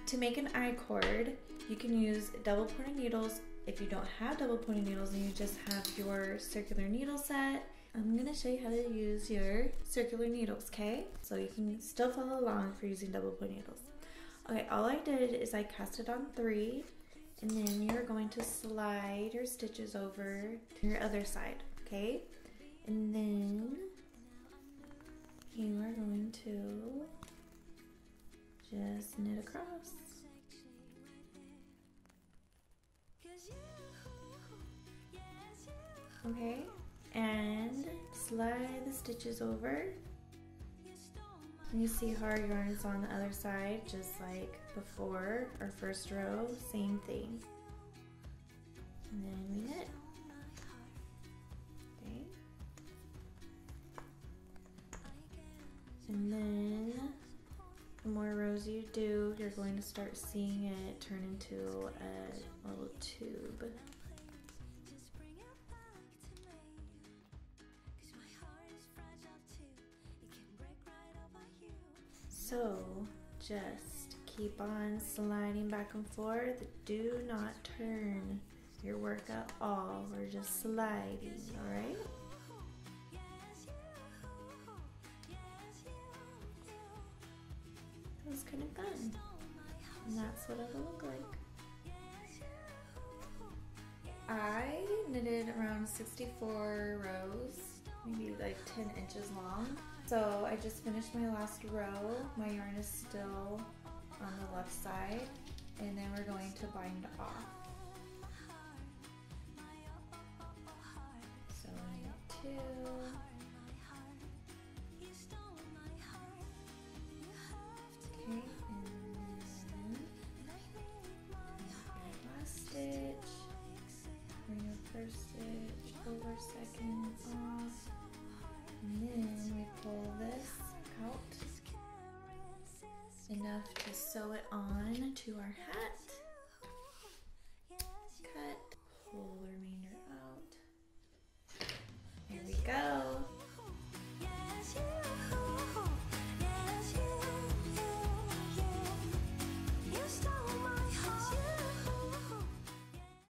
To make an I-cord, you can use double pointed needles. If you don't have double pointed needles and you just have your circular needle set, I'm gonna show you how to use your circular needles, okay? So you can still follow along if you're using double pointed needles. Okay, all I did is I cast it on 3, and then you're going to slide your stitches over to your other side, okay? And then you are going to just knit across. Okay, and slide the stitches over. And you see how our yarn is on the other side, just like before our first row, same thing. And then we knit. Okay. And then the more rows you do, you're going to start seeing it turn into a little tube. So just keep on sliding back and forth. Do not turn your work at all. We're just sliding, all right? It was kind of fun. And that's what it'll look like. I knitted around 64 rows, maybe like 10 inches long. So I just finished my last row. My yarn is still on the left side, and then we're going to bind off. So knit 2. Okay, and then last stitch. Bring your first stitch over, second off. And then we pull this out enough to sew it on to our hat. Cut, pull the remainder out. There we go.